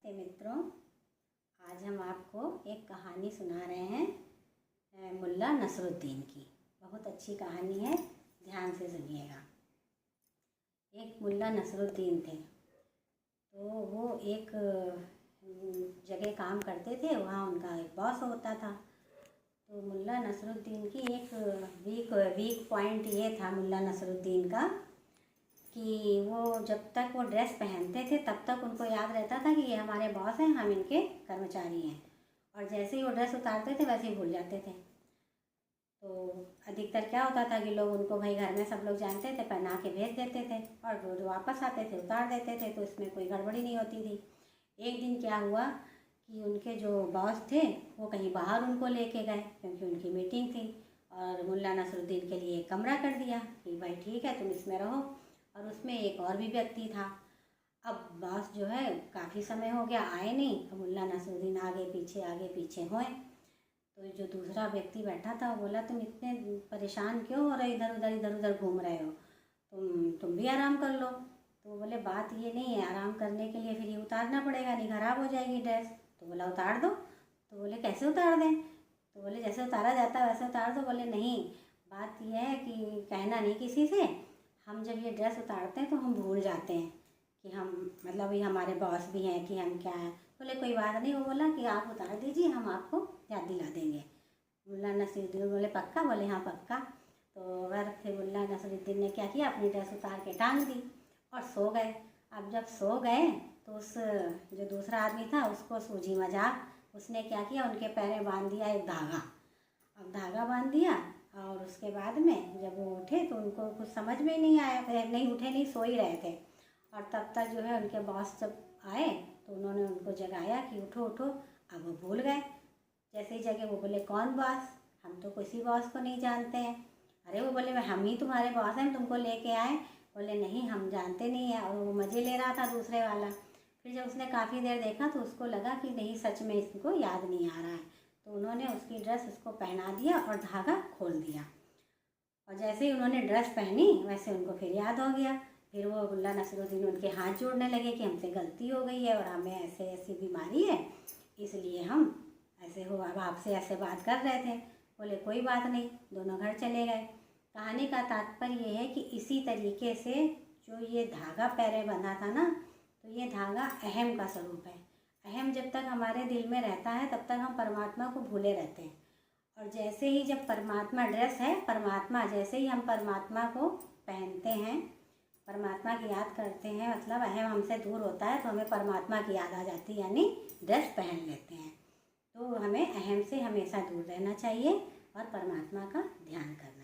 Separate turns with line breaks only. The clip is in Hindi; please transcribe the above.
नमस्ते मित्रों, आज हम आपको एक कहानी सुना रहे हैं मुल्ला नसरुद्दीन की। बहुत अच्छी कहानी है, ध्यान से सुनिएगा। एक मुल्ला नसरुद्दीन थे, तो वो एक जगह काम करते थे। वहाँ उनका एक बॉस होता था। तो मुल्ला नसरुद्दीन की एक वीक पॉइंट ये था मुल्ला नसरुद्दीन का कि वो जब तक वो ड्रेस पहनते थे तब तक उनको याद रहता था कि ये हमारे बॉस हैं, हम इनके कर्मचारी हैं। और जैसे ही वो ड्रेस उतारते थे वैसे ही भूल जाते थे। तो अधिकतर क्या होता था कि लोग उनको भाई घर में सब लोग जानते थे, पहना के भेज देते थे और रोज वापस आते थे उतार देते थे, तो इसमें कोई गड़बड़ी नहीं होती थी। एक दिन क्या हुआ कि उनके जो बॉस थे वो कहीं बाहर उनको लेके गए, क्योंकि उनकी मीटिंग थी। और मुल्ला नसरुद्दीन के लिए एक कमरा कर दिया कि भाई ठीक है तुम इसमें रहो। और उसमें एक और भी व्यक्ति था। अब बॉस जो है काफ़ी समय हो गया आए नहीं, तो मुल्ला नसरुद्दीन आगे पीछे हुए। तो जो दूसरा व्यक्ति बैठा था वो बोला, तुम इतने परेशान क्यों हो रहे, इधर उधर घूम रहे हो, तुम भी आराम कर लो। तो वो बोले बात ये नहीं है, आराम करने के लिए फिर ये उतारना पड़ेगा, नहीं खराब हो जाएगी ड्रेस। तो बोला उतार दो। तो बोले कैसे उतार दें। तो बोले जैसे उतारा जाता है वैसे उतार दो। बोले नहीं, बात यह है कि कहना नहीं किसी से, हम जब ये ड्रेस उतारते हैं तो हम भूल जाते हैं कि हम मतलब ये हमारे बॉस भी हैं कि हम क्या हैं। बोले कोई बात नहीं। वो बोला कि आप उतार दीजिए, हम आपको याद दिला देंगे। मुल्ला नसरुद्दीन बोले पक्का। बोले हाँ पक्का। तो फिर मुल्ला नसरुद्दीन ने क्या किया, अपनी ड्रेस उतार के टांग दी और सो गए। अब जब सो गए तो उस जो दूसरा आदमी था उसको सूझी मजाक, उसने क्या किया, उनके पैरें बांध दिया एक धागा। अब धागा बांध दिया और उसके बाद में जब वो उठे तो उनको कुछ समझ में नहीं आया, नहीं उठे, नहीं सो ही रहे थे। और तब तक जो है उनके बॉस जब आए तो उन्होंने उनको जगाया कि उठो उठो। अब वो भूल गए। जैसे ही जगह वो बोले कौन बॉस, हम तो किसी बॉस को नहीं जानते हैं। अरे वो बोले हम ही तुम्हारे बॉस हैं, तुमको लेके आए। बोले नहीं हम जानते नहीं हैं। और वो मज़े ले रहा था दूसरे वाला। फिर जब उसने काफ़ी देर देखा तो उसको लगा कि नहीं सच में इसको याद नहीं आ रहा है। तो उन्होंने उसकी ड्रेस उसको पहना दिया और धागा खोल दिया। और जैसे ही उन्होंने ड्रेस पहनी वैसे उनको फिर याद हो गया। फिर वो मुल्ला नसरुद्दीन उनके हाथ जोड़ने लगे कि हमसे गलती हो गई है और हमें ऐसी बीमारी है, इसलिए हम ऐसे हो, अब आपसे ऐसे बात कर रहे थे। बोले कोई बात नहीं, दोनों घर चले गए। कहानी का तात्पर्य ये है कि इसी तरीके से जो ये धागा पैरे बंधा था ना, तो ये धागा अहम का स्वरूप है। अहम जब तक हमारे दिल में रहता है तब तक हम परमात्मा को भूले रहते हैं। और जैसे ही जब परमात्मा ड्रेस है, परमात्मा जैसे ही हम परमात्मा को पहनते हैं, परमात्मा की याद करते हैं, मतलब अहम हमसे दूर होता है तो हमें परमात्मा की याद आ जाती है, यानी ड्रेस पहन लेते हैं। तो हमें अहम से हमेशा दूर रहना चाहिए और परमात्मा का ध्यान करना